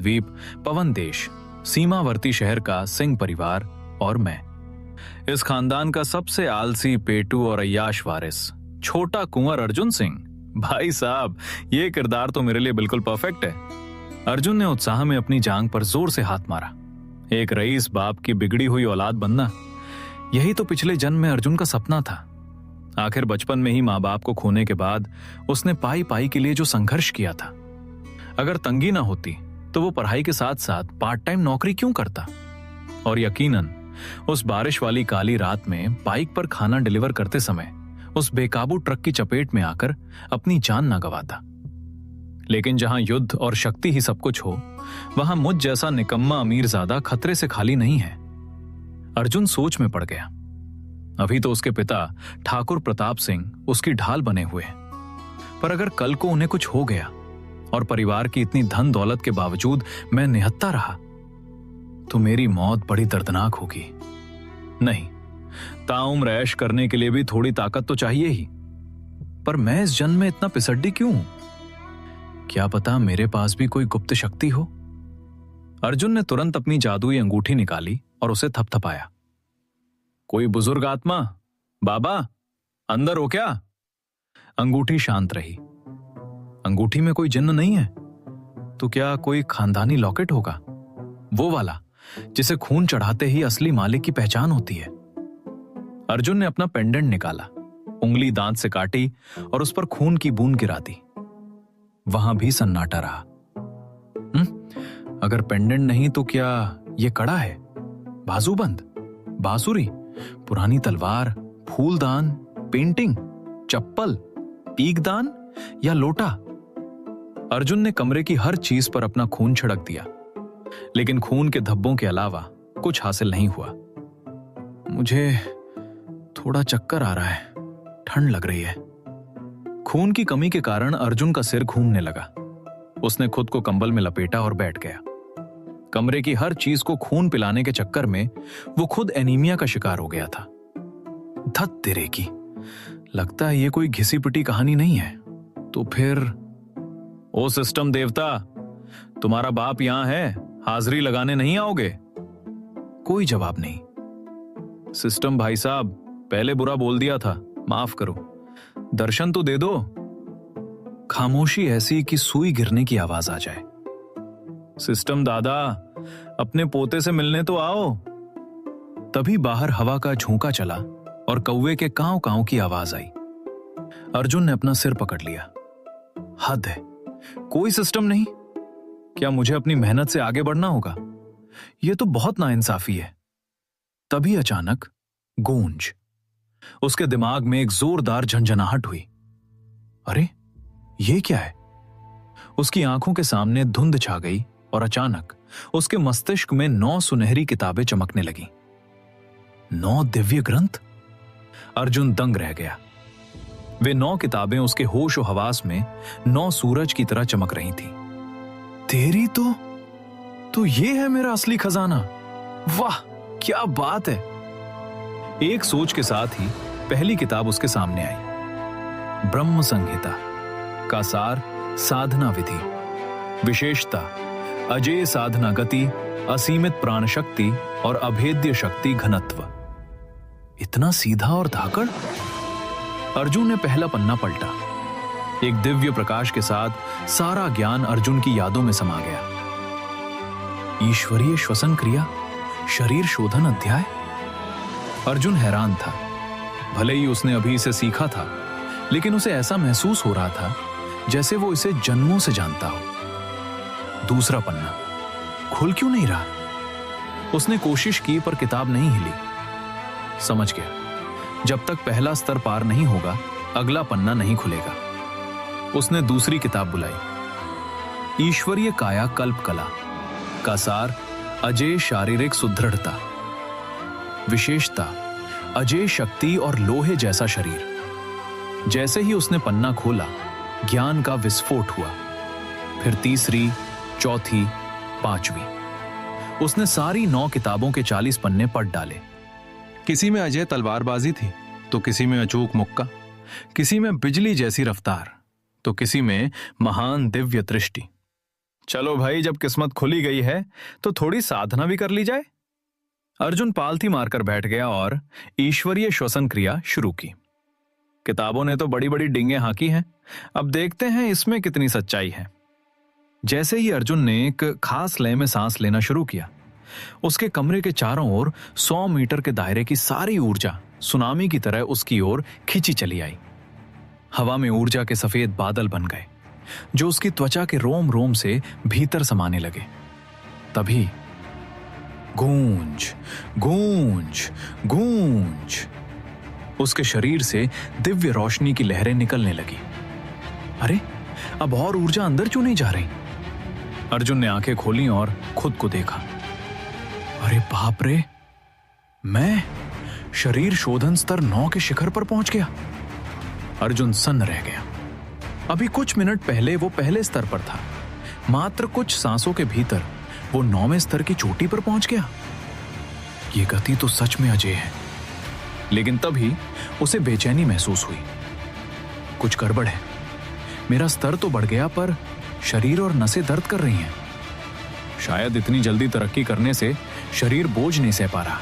द्वीप, पवन देश, सीमावर्ती शहर का सिंह परिवार और मैं, इस खानदान का सबसे आलसी, पेटू और अय्याश वारिस, छोटा कुंवर अर्जुन सिंह। भाई साहब, ये किरदार तो मेरे लिए बिल्कुल परफेक्ट है। अर्जुन ने उत्साह में अपनी जांघ पर जोर से हाथ मारा। एक रईस बाप की बिगड़ी हुई औलाद बनना, यही तो पिछले जन्म में अर्जुन का सपना था। आखिर बचपन में ही माँ बाप को खोने के बाद उसने पाई पाई के लिए जो संघर्ष किया था, अगर तंगी ना होती तो वो पढ़ाई के साथ साथ पार्ट टाइम नौकरी क्यों करता, और यकीनन उस बारिश वाली काली रात में बाइक पर खाना डिलीवर करते समय उस बेकाबू ट्रक की चपेट में आकर अपनी जान ना गंवाता। लेकिन जहां युद्ध और शक्ति ही सब कुछ हो, वहां मुझ जैसा निकम्मा अमीरजादा खतरे से खाली नहीं है। अर्जुन सोच में पड़ गया। अभी तो उसके पिता ठाकुर प्रताप सिंह उसकी ढाल बने हुए हैं, पर अगर कल को उन्हें कुछ हो गया और परिवार की इतनी धन दौलत के बावजूद मैं निहत्था रहा, तो मेरी मौत बड़ी दर्दनाक होगी। नहीं, ताउम्र ऐश करने के लिए भी थोड़ी ताकत तो चाहिए ही, पर मैं इस जन्म में इतना पिसड्डी क्यों हूं? क्या पता मेरे पास भी कोई गुप्त शक्ति हो। अर्जुन ने तुरंत अपनी जादुई अंगूठी निकाली और उसे थपथपाया। कोई बुजुर्ग आत्मा, बाबा अंदर हो क्या? अंगूठी शांत रही। अंगूठी में कोई जिन्न नहीं है, तो क्या कोई खानदानी लॉकेट होगा, वो वाला जिसे खून चढ़ाते ही असली मालिक की पहचान होती है। अर्जुन ने अपना पेंडेंट निकाला, उंगली दांत से काटी और उस पर खून की बूंद गिरा दी। वहां भी सन्नाटा रहा। अगर पेंडेंट नहीं तो क्या ये कड़ा है, बाजूबंद, बांसुरी, पुरानी तलवार, फूलदान, पेंटिंग, चप्पल, पीकदान या लोटा? अर्जुन ने कमरे की हर चीज पर अपना खून छिड़क दिया, लेकिन खून के धब्बों के अलावा कुछ हासिल नहीं हुआ। मुझे थोड़ा चक्कर आ रहा है, ठंड लग रही है। खून की कमी के कारण अर्जुन का सिर घूमने लगा। उसने खुद को कंबल में लपेटा और बैठ गया। कमरे की हर चीज को खून पिलाने के चक्कर में वो खुद एनीमिया का शिकार हो गया था। धत तेरे की, लगता है ये कोई घिसी पिटी कहानी नहीं है। तो फिर, ओ सिस्टम देवता, तुम्हारा बाप यहां है, हाजिरी लगाने नहीं आओगे? कोई जवाब नहीं। सिस्टम भाई साहब, पहले बुरा बोल दिया था, माफ करो, दर्शन तो दे दो। खामोशी ऐसी कि सुई गिरने की आवाज आ जाए। सिस्टम दादा, अपने पोते से मिलने तो आओ। तभी बाहर हवा का झोंका चला और कौवे के कांव कांव की आवाज आई। अर्जुन ने अपना सिर पकड़ लिया। हद है, कोई सिस्टम नहीं। क्या मुझे अपनी मेहनत से आगे बढ़ना होगा? यह तो बहुत नाइंसाफी है। तभी अचानक गूंज। उसके दिमाग में एक जोरदार झंझनाहट हुई। अरे, ये क्या है? उसकी आंखों के सामने धुंध छा गई और अचानक उसके मस्तिष्क में 9 सुनहरी किताबें चमकने लगीं। 9 दिव्य ग्रंथ? अर्जुन दंग रह गया। वे 9 किताबें उसके होश और हवास में 9 सूरज की तरह चमक रही थीं। तेरी तो ये है मेरा असली खजाना। वाह, क्या बात है। एक सोच के साथ ही पहली किताब उसके सामने आई। ब्रह्म संहिता का सार, साधना विधि, विशेषता, अजेय साधना गति, असीमित प्राण शक्ति और अभेद्य शक्ति घनत्व। इतना सीधा और धाकड़। अर्जुन ने पहला पन्ना पलटा। एक दिव्य प्रकाश के साथ सारा ज्ञान अर्जुन की यादों में समा गया। ईश्वरीय श्वसन क्रिया, शरीर शोधन अध्याय। अर्जुन हैरान था। भले ही उसने अभी इसे सीखा था, लेकिन उसे ऐसा महसूस हो रहा था जैसे वो इसे जन्मों से जानता हो। दूसरा पन्ना खुल क्यों नहीं रहा? उसने कोशिश की पर किताब नहीं हिली। समझ गया, जब तक पहला स्तर पार नहीं होगा अगला पन्ना नहीं खुलेगा। उसने दूसरी किताब बुलाई। ईश्वरीय काया कल्प कला का सार, अजेय शारीरिक सुदृढ़ता, विशेषता, अजेय शक्ति और लोहे जैसा शरीर। जैसे ही उसने पन्ना खोला, ज्ञान का विस्फोट हुआ। फिर तीसरी, चौथी, 5वीं। उसने सारी 9 किताबों के 40 पन्ने पढ़ डाले। किसी में अजय तलवारबाजी थी, तो किसी में अचूक मुक्का, किसी में बिजली जैसी रफ्तार, तो किसी में महान दिव्य दृष्टि। चलो भाई, जब किस्मत खुली गई है तो थोड़ी साधना भी कर ली जाए। अर्जुन पालथी मारकर बैठ गया और ईश्वरीय श्वसन क्रिया शुरू की। किताबों ने तो बड़ी बड़ी डींगे हाँकी हैं, अब देखते हैं इसमें कितनी सच्चाई है। जैसे ही अर्जुन ने एक खास लय में सांस लेना शुरू किया, उसके कमरे के चारों ओर 100 मीटर के दायरे की सारी ऊर्जा सुनामी की तरह उसकी ओर खींची चली आई। हवा में ऊर्जा के सफेद बादल बन गए जो उसकी त्वचा के रोम रोम से भीतर समाने लगे। तभी गूंज गूंज गूंज उसके शरीर से दिव्य रोशनी की लहरें निकलने लगी। अरे, अब और ऊर्जा अंदर क्यों नहीं जा रही? अर्जुन ने आंखें खोली और खुद को देखा। अरे बाप रे, मैं शरीर शोधन स्तर 9 के शिखर पर पहुंच गया। अर्जुन सन्न रह गया। अभी कुछ मिनट पहले वो पहले स्तर पर था, मात्र कुछ सांसों के भीतर वो 9वें स्तर की चोटी पर पहुंच गया। ये गति तो सच में अजय है। लेकिन तभी उसे बेचैनी महसूस हुई। कुछ गड़बड़ है। मेरा स्तर तो बढ़ गया पर शरीर और नसें दर्द कर रही हैं। शायद इतनी जल्दी तरक्की करने से शरीर बोझ नहीं सह पा रहा।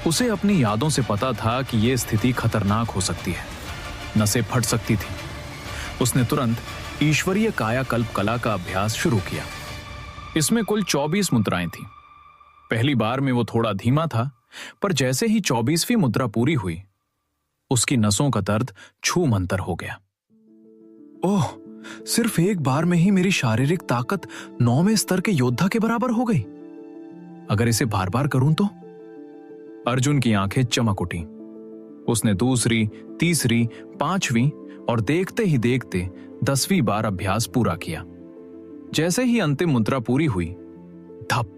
उसे अपनी यादों से पता था कि यह स्थिति खतरनाक हो सकती है, नसें फट सकती थी। उसने तुरंत ईश्वरीय कायाकल्प कला का अभ्यास शुरू किया। इसमें कुल 24 मुद्राएं थीं। पहली बार में वो थोड़ा धीमा था, पर जैसे ही 24वीं मुद्रा पूरी हुई, उसकी नसों का दर्द छूमंतर हो गया। ओह, सिर्फ एक बार में ही मेरी शारीरिक ताकत 9वें स्तर के योद्धा के बराबर हो गई। अगर इसे बार बार करूं तो? अर्जुन की आंखें चमक उठी। उसने दूसरी, तीसरी, 5वीं और देखते ही देखते 10वीं बार अभ्यास पूरा किया। जैसे ही अंतिम मुद्रा पूरी हुई, धप,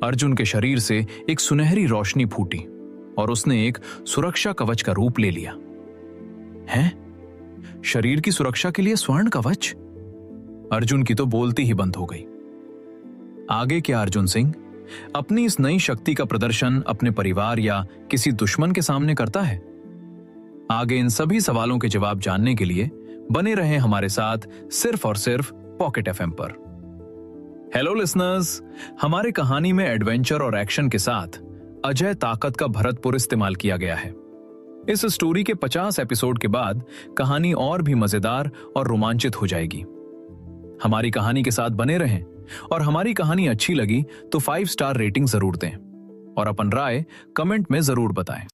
अर्जुन के शरीर से एक सुनहरी रोशनी फूटी और उसने एक सुरक्षा कवच का रूप ले लिया। हैं? शरीर की सुरक्षा के लिए स्वर्ण कवच? अर्जुन की तो बोलती ही बंद हो गई। आगे क्या अर्जुन सिंह अपनी इस नई शक्ति का प्रदर्शन अपने परिवार या किसी दुश्मन के सामने करता है? आगे इन सभी सवालों के जवाब जानने के लिए बने रहें हमारे साथ सिर्फ और सिर्फ पॉकेट एफएम पर। हेलो लिसनर्स, हमारे कहानी में एडवेंचर और एक्शन के साथ अजय ताकत का भरतपुर इस्तेमाल किया गया है। इस स्टोरी के 50 एपिसोड के बाद कहानी और भी मजेदार और रोमांचित हो जाएगी। हमारी कहानी के साथ बने रहें और हमारी कहानी अच्छी लगी तो 5 स्टार रेटिंग जरूर दें और अपन राय कमेंट में जरूर बताएं।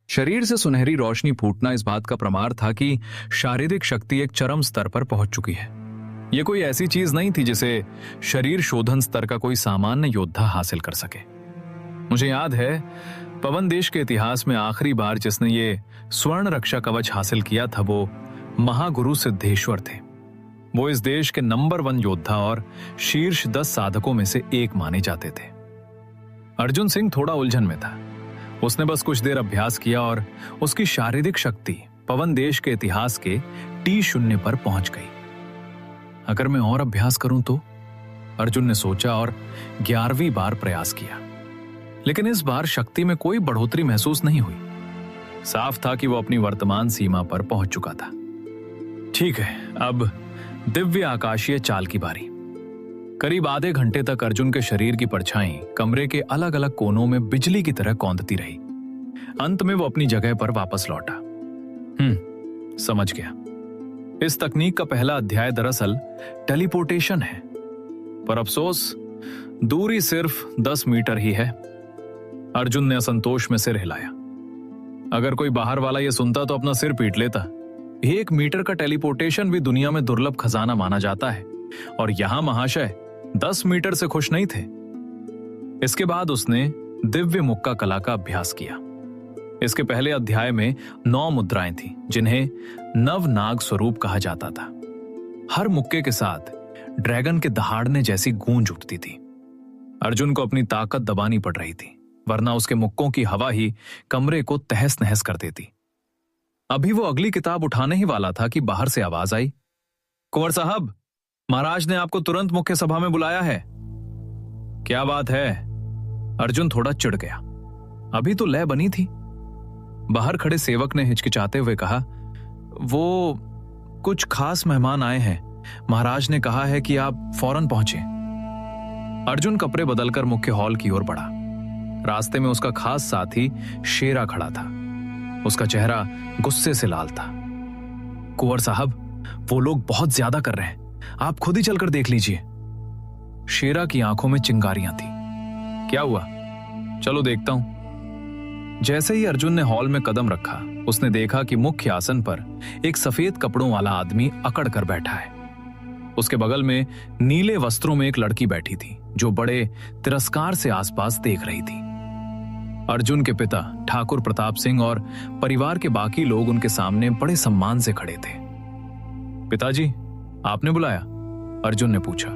शरीर से सुनहरी रोशनी फूटना इस बात का प्रमाण था कि शारीरिक शक्ति एक चरम स्तर पर पहुंच चुकी है। यह कोई ऐसी चीज नहीं थी जिसे शरीर शोधन स्तर का कोई सामान्य योद्धा हासिल कर सके। मुझे याद है, पवन देश के इतिहास में आखिरी बार जिसने ये स्वर्ण रक्षा कवच हासिल किया था वो महागुरु सिद्धेश्वर थे। वो इस देश के नंबर 1 योद्धा और शीर्ष 10 साधकों में से एक माने जाते थे। अर्जुन सिंह थोड़ा उलझन में था। उसने बस कुछ देर अभ्यास किया और उसकी शारीरिक शक्ति पवन देश के इतिहास के T0 पर पहुंच गई। अगर मैं और अभ्यास करूं तो? अर्जुन ने सोचा और 11वीं बार प्रयास किया। लेकिन इस बार शक्ति में कोई बढ़ोतरी महसूस नहीं हुई। साफ था कि वो अपनी वर्तमान सीमा पर पहुंच चुका था। ठीक है, अब दिव्य आकाशीय चाल की बारी। करीब आधे घंटे तक अर्जुन के शरीर की परछाई कमरे के अलग अलग कोनों में बिजली की तरह कौंधती रही। अंत में वो अपनी जगह पर वापस लौटा। समझ गया। इस तकनीक का पहला अध्याय दरअसल टेलीपोर्टेशन है, पर अफसोस दूरी सिर्फ 10 मीटर ही है। अर्जुन ने असंतोष में सिर हिलाया। अगर कोई बाहर वाला यह सुनता तो अपना सिर पीट लेता। 1 मीटर का टेलीपोर्टेशन भी दुनिया में दुर्लभ खजाना माना जाता है और यहां महाशय 10 मीटर से खुश नहीं थे। इसके बाद उसने दिव्य मुक्का कला का अभ्यास किया। इसके पहले अध्याय में 9 मुद्राएं थीं, जिन्हें नवनाग स्वरूप कहा जाता था। हर मुक्के के साथ ड्रैगन के दहाड़ने जैसी गूंज उठती थी। अर्जुन को अपनी ताकत दबानी पड़ रही थी, वरना उसके मुक्कों की हवा ही कमरे को तहस नहस कर देती। अभी वो अगली किताब उठाने ही वाला था कि बाहर से आवाज आई, कुंवर साहब, महाराज ने आपको तुरंत मुख्य सभा में बुलाया है। क्या बात है? अर्जुन थोड़ा चिढ़ गया। अभी तो लय बनी थी। बाहर खड़े सेवक ने हिचकिचाते हुए कहा, वो कुछ खास मेहमान आए हैं। महाराज ने कहा है कि आप फौरन पहुंचे। अर्जुन कपड़े बदलकर मुख्य हॉल की ओर बढ़ा। रास्ते में उसका खास साथी शेरा खड़ा था। उसका चेहरा गुस्से से लाल था। कुंवर साहब, वो लोग बहुत ज्यादा कर रहे हैं, आप खुद ही चलकर देख लीजिए। शेरा की आंखों में चिंगारियां थी। क्या हुआ? चलो देखता हूं। जैसे ही अर्जुन ने हॉल में कदम रखा, उसने देखा कि मुख्य आसन पर एक सफेद कपड़ों वाला आदमी अकड़ कर बैठा है। उसके बगल में नीले वस्त्रों में एक लड़की बैठी थी, जो बड़े तिरस्कार से आसपास देख रही थी। अर्जुन के पिता ठाकुर प्रताप सिंह और परिवार के बाकी लोग उनके सामने बड़े सम्मान से खड़े थे। पिताजी, आपने बुलाया? अर्जुन ने पूछा।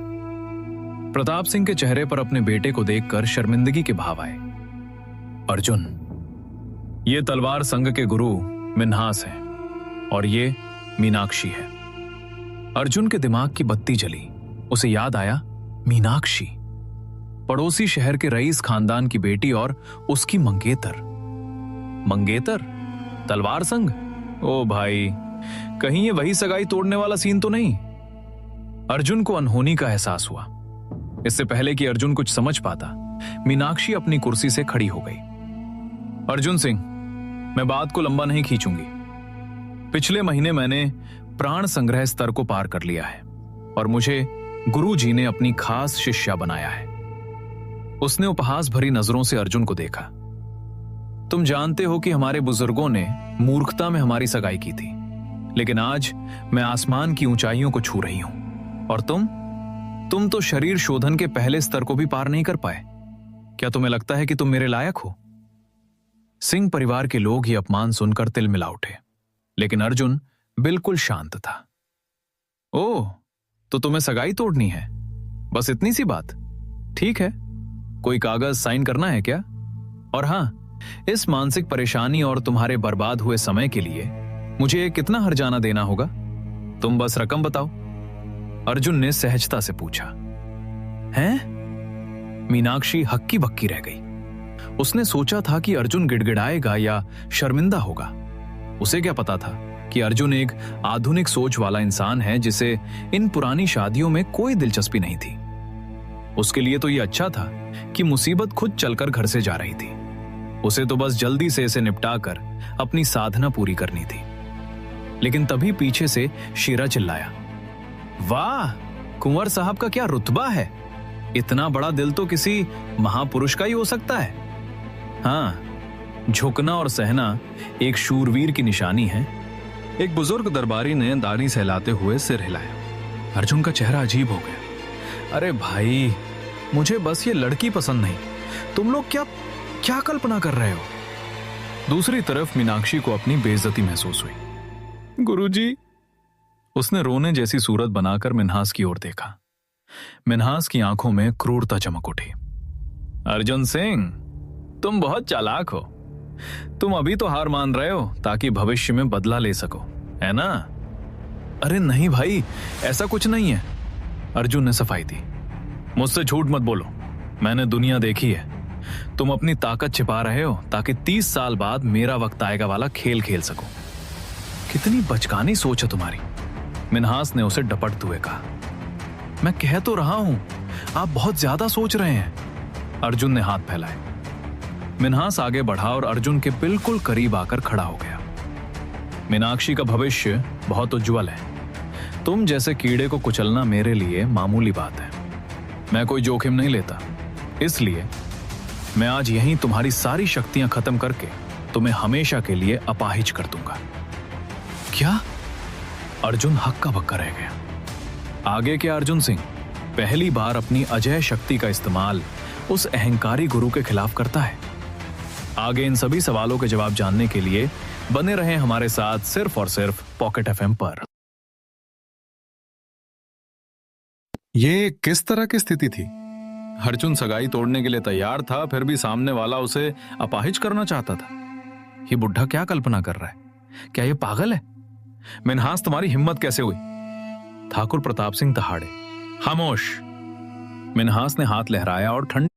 प्रताप सिंह के चेहरे पर अपने बेटे को देखकर शर्मिंदगी के भाव आए। अर्जुन, ये तलवार संघ के गुरु मिन्हास हैं और ये मीनाक्षी है। अर्जुन के दिमाग की बत्ती जली। उसे याद आया, मीनाक्षी, पड़ोसी शहर के रईस खानदान की बेटी और उसकी मंगेतर। मंगेतर? तलवार संघ? ओ भाई, कहीं ये वही सगाई तोड़ने वाला सीन तो नहीं? अर्जुन को अनहोनी का एहसास हुआ। इससे पहले कि अर्जुन कुछ समझ पाता, मीनाक्षी अपनी कुर्सी से खड़ी हो गई। अर्जुन सिंह, मैं बात को लंबा नहीं खींचूंगी। पिछले महीने मैंने प्राण संग्रह स्तर को पार कर लिया है और मुझे गुरु जी ने अपनी खास शिष्या बनाया है। उसने उपहास भरी नजरों से अर्जुन को देखा। तुम जानते हो कि हमारे बुजुर्गों ने मूर्खता में हमारी सगाई की थी, लेकिन आज मैं आसमान की ऊंचाइयों को छू रही हूं और तुम तो शरीर शोधन के पहले स्तर को भी पार नहीं कर पाए। क्या तुम्हें लगता है कि तुम मेरे लायक हो? सिंह परिवार के लोग ये अपमान सुनकर तिलमिला उठे, लेकिन अर्जुन बिल्कुल शांत था। ओह, तो तुम्हें सगाई तोड़नी है? बस इतनी सी बात? ठीक है, कोई कागज साइन करना है क्या? और हां, इस मानसिक परेशानी और तुम्हारे बर्बाद हुए समय के लिए मुझे कितना हर्जाना देना होगा? तुम बस रकम बताओ। अर्जुन ने सहजता से पूछा। हैं? मीनाक्षी हक्की बक्की रह गई। उसने सोचा था कि अर्जुन गिड़गिड़ाएगा या शर्मिंदा होगा। उसे क्या पता था कि अर्जुन एक आधुनिक सोच वाला इंसान है जिसे इन पुरानी शादियों में कोई दिलचस्पी नहीं थी। उसके लिए तो यह अच्छा था कि मुसीबत खुद चलकर घर से जा रही थी। उसे तो बस जल्दी से इसे निपटाकर अपनी साधना पूरी करनी थी। लेकिन तभी पीछे से शेरा चिल्लाया, वाह, कुंवर साहब का क्या रुतबा है! इतना बड़ा दिल तो किसी महापुरुष का ही हो सकता है। हाँ, झुकना और सहना एक शूरवीर की निशानी है। एक बुजुर्ग दरबारी ने दाढ़ी सहलाते हुए सिर हिलाया। अर्जुन का चेहरा अजीब हो गया। अरे भाई, मुझे बस ये लड़की पसंद नहीं। तुम लोग क्या क्या कल्पना कर रहे हो? दूसरी तरफ मीनाक्षी को अपनी बेइज्जती महसूस हुई। गुरुजी, उसने रोने जैसी सूरत बनाकर मिन्हास की ओर देखा। मिन्हास की आंखों में क्रूरता चमक उठी। अर्जुन सिंह, तुम बहुत चालाक हो। तुम अभी तो हार मान रहे हो ताकि भविष्य में बदला ले सको, है ना? अरे नहीं भाई, ऐसा कुछ नहीं है, अर्जुन ने सफाई दी। मुझसे झूठ मत बोलो, मैंने दुनिया देखी है। तुम अपनी ताकत छिपा रहे हो ताकि 30 साल बाद मेरा वक्त आएगा वाला खेल खेल सको। कितनी बचकानी सोच है तुम्हारी, मिन्हास ने उसे डपटते हुए कहा। मैं कह तो रहा हूं, आप बहुत ज्यादा सोच रहे हैं। अर्जुन ने हाथ फैलाए। मिन्हास आगे बढ़ा और अर्जुन के बिल्कुल करीब आकर खड़ा हो गया। मीनाक्षी का भविष्य बहुत उज्जवल है। तुम जैसे कीड़े को कुचलना मेरे लिए मामूली बात है। मैं कोई जोखिम नहीं लेता, इसलिए मैं आज यहीं तुम्हारी सारी शक्तियां खत्म करके तुम्हें हमेशा के लिए अपाहिज कर दूंगा। क्या? अर्जुन हक्का बक्का रह गया। आगे क्या अर्जुन सिंह पहली बार अपनी अजय शक्ति का इस्तेमाल उस अहंकारी गुरु के खिलाफ करता है? आगे इन सभी सवालों के जवाब जानने के लिए बने रहें हमारे साथ सिर्फ और सिर्फ पॉकेट एफएम पर। ये किस तरह की स्थिति थी? अर्जुन सगाई तोड़ने के लिए तैयार था, फिर भी सामने वाला उसे अपाहिज करना चाहता था। ये बुढ़ा क्या कल्पना कर रहा है? क्या ये पागल है? मिन्हास, तुम्हारी हिम्मत कैसे हुई? ठाकुर प्रताप सिंह दहाड़े। खामोश! मिन्हास ने हाथ लहराया और ठंड